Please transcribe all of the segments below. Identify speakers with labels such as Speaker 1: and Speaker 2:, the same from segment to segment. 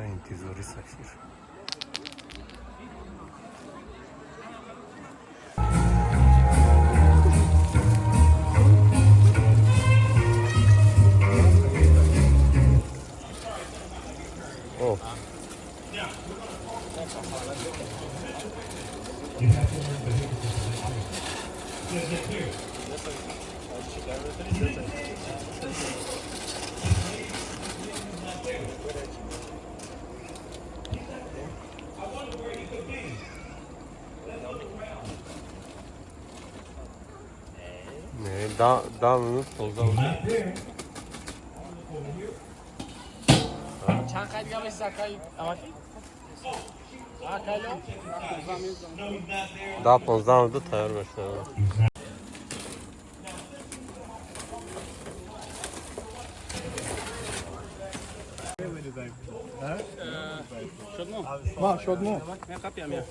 Speaker 1: انتظاری سفیر. Oh. Ne? Dalını tozdan.
Speaker 2: چند خیلی هم سکایی آمدی؟
Speaker 1: Daha 15 oldu tayar başladı.
Speaker 2: شد مو؟
Speaker 3: ما شد مو
Speaker 2: من قبیم یا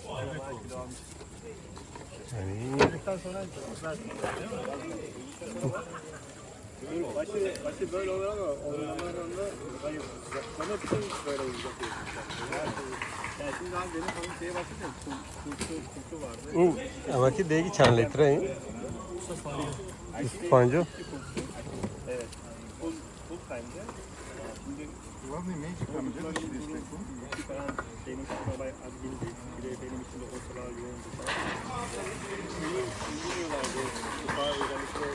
Speaker 3: Başı böyle olur ama onlardan da bana bütün böyle olacak. Yani şimdi abi benim hanım şeye başlayacak. Kultu vardı.
Speaker 1: Ama ki değil ki çan litre yi. İspanco.
Speaker 3: Evet. Kul kayndı. Şimdi
Speaker 4: Главный меч там где-то через реку.
Speaker 3: falan benim için olay az geldi. Bir de benim için de ortalar yoğundu falan. Bilmiyorlardı. Daha özellikle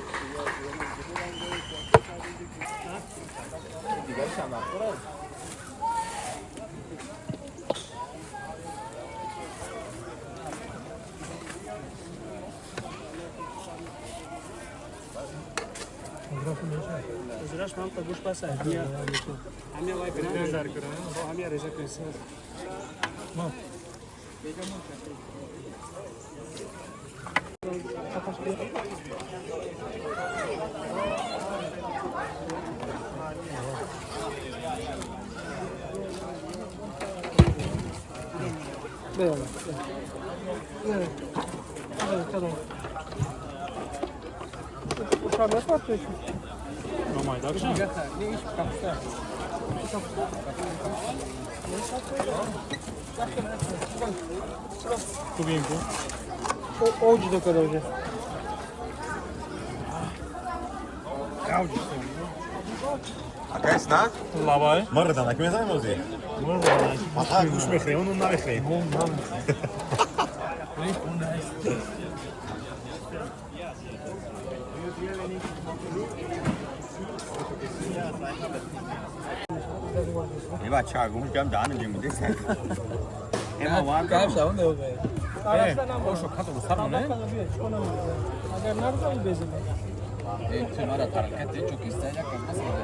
Speaker 2: ازراش من تا گوش پس همه وای برای نظر کنم با همه رزق کنیم ما
Speaker 3: Uçağına satıyorsun.
Speaker 2: Normal da akşam.
Speaker 3: Ne iş kapsa?
Speaker 2: Kubinko.
Speaker 3: Ovcu da kadar hoca.
Speaker 4: Какая сна?
Speaker 2: Лавай.
Speaker 4: مرة أنا كم زمان موزي. مرة. مش مخري ونون ناخري. ये बात अच्छा है मुझे हम जाने देंगे मुझे सही एमा वार का
Speaker 3: Şahın da yok be.
Speaker 2: Araçta ne var? Şu katı bu sarı ne?
Speaker 3: Agar nerede mi bezin?
Speaker 5: तुम्हारा ताकत है जो किस तरह का करना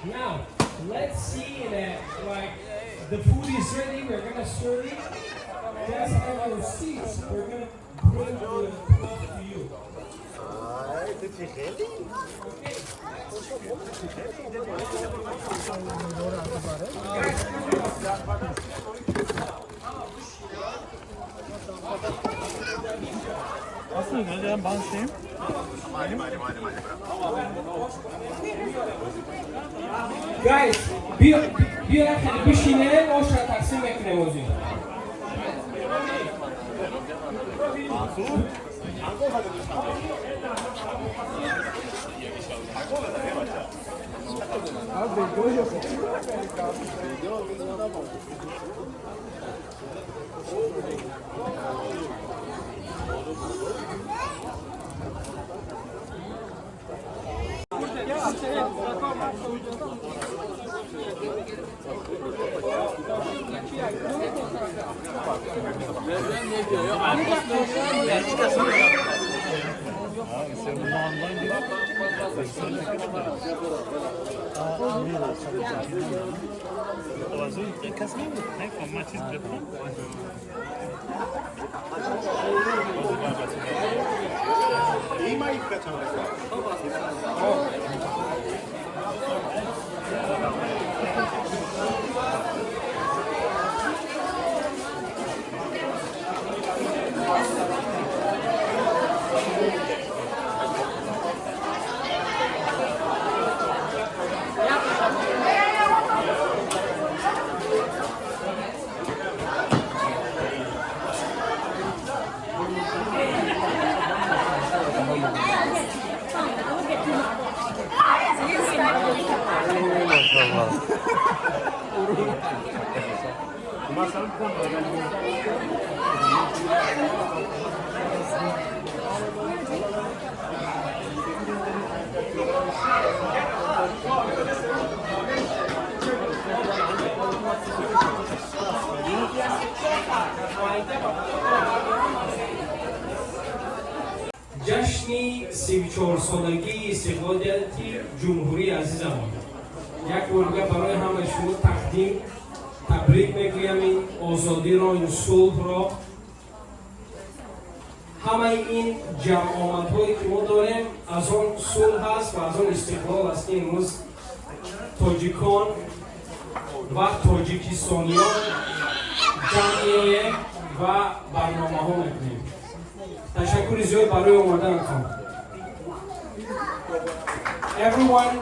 Speaker 6: Now, let's see that, like, the food is ready, we're gonna serve it. Just have your seats, we're gonna bring the food to you.
Speaker 4: Nasılsınız hocam? Ben şeyim.
Speaker 6: Guys, بیا خیلی بشینه باش را تقسیم بکنه موضوع. جشن 34 سالگی استقلالیتی جمهوری عزیزم یک بار برای همه شما تقدیم تبریک میگویم این آزادی را این صلح را همه این جمع آمدهایی که ما داریم از آن صلح هست و از آن استقلال است که امروز تاجیکان و تاجیکستانیان جمعیه و برنامه ها میکنیم. تشکر زیاد برای آمدنتان. Everyone,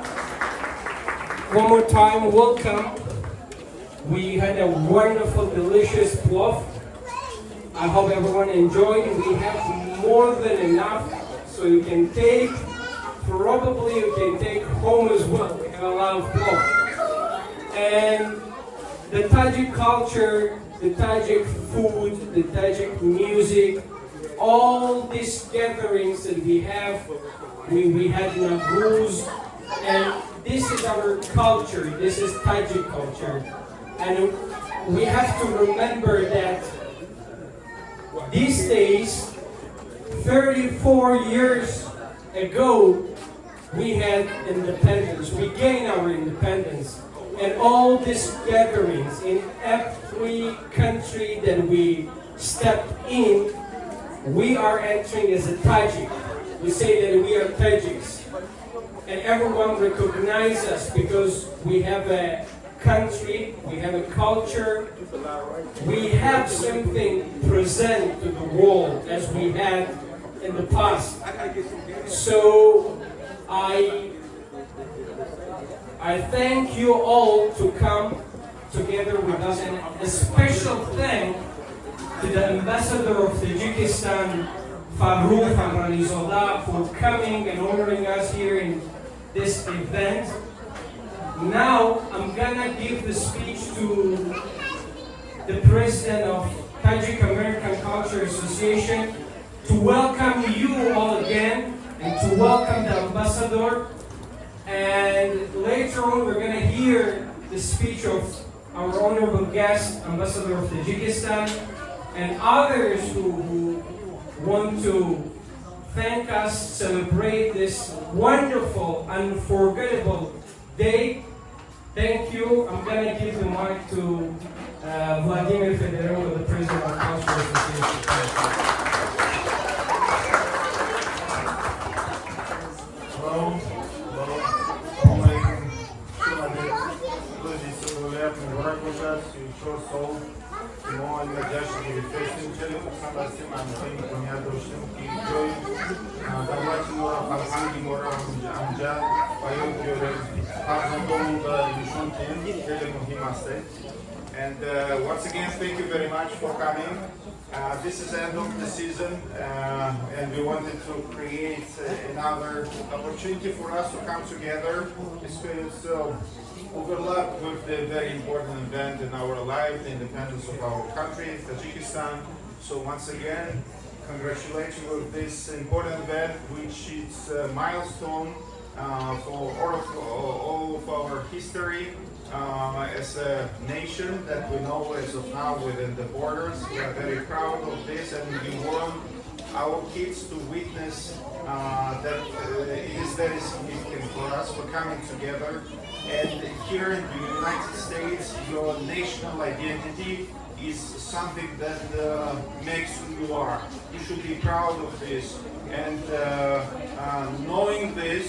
Speaker 6: one more time, welcome. We had a wonderful, delicious plov. I hope everyone enjoyed. We have more than enough, so you can take, probably you can take home as well. We have a lot of plov. And the Tajik culture, the Tajik food, the Tajik music, all these gatherings that we have, we had Navruz, and this is our culture, this is Tajik culture. And we have to remember that these days, 34 years ago, we had independence, we gained our independence. And all these gatherings in every country that we step in, we are entering as a Tajik. We say that we are Tajiks. And everyone recognizes us because we have a country, we have a culture, we have something present to the world as we had in the past. So I thank you all to come together with us, and a special thank to the ambassador of Tajikistan, Farooq Hamranizoda, for coming and honoring us here in this event. Now I'm gonna give the speech to the president of Tajik American Culture Association to welcome you all again and to welcome the ambassador. And later on we're gonna hear the speech of our honorable guest, Ambassador of Tajikistan, and others who want to thank us, celebrate this wonderful, unforgettable day. Thank you. I'm going to give the mic to Vladimir Fedorov, the President of Cultural Association.
Speaker 7: ما جشنگیری فستیم چلی خب هم بستیم همچنین دنیا داشتیم که جایی
Speaker 3: States. And once again, thank you very much for coming. This is the end of the season, and we wanted to create another opportunity for us to come together. It's overlap with the very important event in our life, the independence of our country, Tajikistan. So once again, congratulations with this important event, which is a milestone for all of our history as a nation that we know as of now within the borders. We are very proud of this, and we want our kids to witness that it is very significant for us. We're coming together, and here in the United States, your national identity is something that makes who you are. You should be proud of this, and knowing this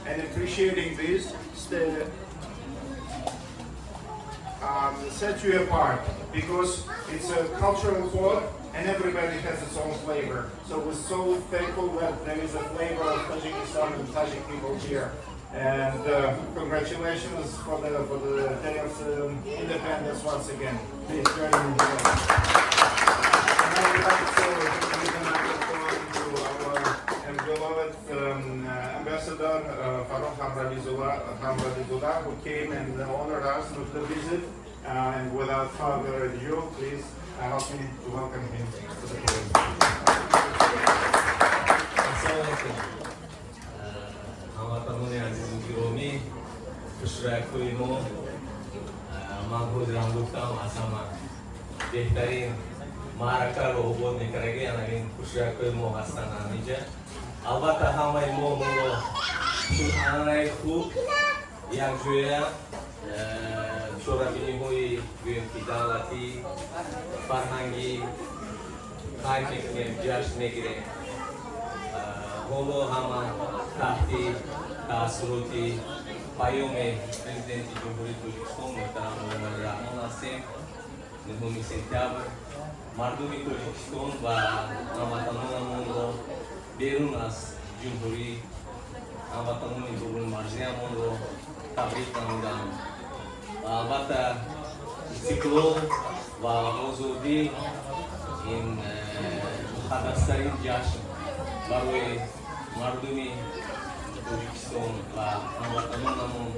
Speaker 3: and appreciating this sets you apart, because it's a cultural code and everybody has its own flavor. So we're so thankful that there is a flavor of Tajikistan and Tajik people here. And congratulations for the day of independence once again. Please join me here. And I would like to give the microphone to our beloved ambassador Farooq Hamradizullah, who came and honored us with the visit. And without further ado, please help me to welcome him to the podium.
Speaker 7: هموطنان عزیز و گرامی، خوشبختوی ما من خودم گفتم اصلا بهترین معرکه رو عبور میکنه یعنی خوشبختوی ما هستن اینجا. البته همه ما چون انای خوب یک جویه چورابینی های بیانکی دولتی فرهنگی خواهی میکنیم جشن میگیریم. حالا همه تحتی تأثیراتی پیام پرزیدنت جمهوری تاجیکستان محترم مولانا رحمان هستیم. 9 سپتامبر مردم تاجیکستان و هموطنانمان را بیرون از جمهوری هموطنان جمهوری مرزیمان را تبریک نمودند. البته استقلال و آزادی این مقدس‌ترین جشن برای مردمی تاجیکستان و هموطنانمان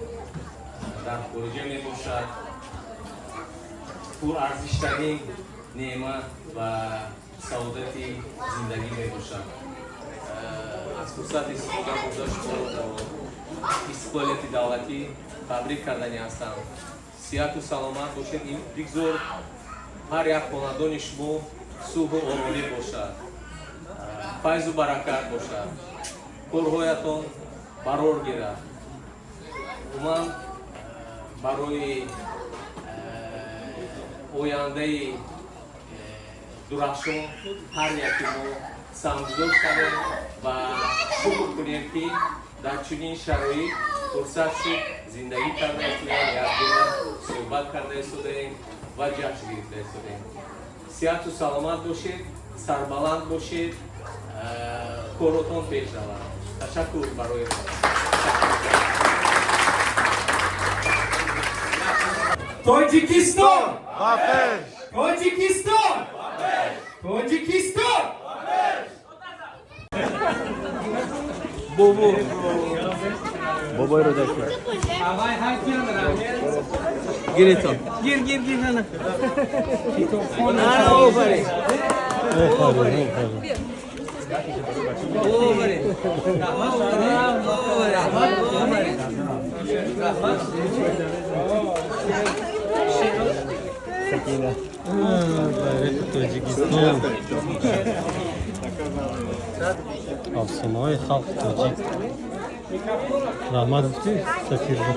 Speaker 7: در خارج می باشد. پر ارزش‌ترین نعمت و سعادت زندگی می باشد. از فرصت استفاده گذاشت استقلالیتی دولتی تبریک کردنی هستم. صحت و سلامت باشید. بگذار هر یک خاندان شما صبح و آرومی باشد. فیض و برکت باشد. کارهایتان برار گیرد. من برای آینده درخشان هر یکی ما سمگذار کردیم و شکر کنیم که در چنین شرایط فرصت شد زندگی کرده ایم، صحبت کرده شدیم و جشن گرفته شدیم. صحت و سلامت باشید، سربلند باشید، کاراتون پیش رود. تشکر برای
Speaker 6: Точикистон!
Speaker 1: Hafiz!
Speaker 6: Точикистон! Точикистон!
Speaker 1: Babayı da dakika.
Speaker 6: Havay hakim
Speaker 1: Gir eto.
Speaker 2: Gir nana.
Speaker 1: Nana o bari. O bari.
Speaker 2: O bari.
Speaker 1: Sakina. Tajikistan. Afsanoy xalq tojik. Rahmat gufti, Sakirga.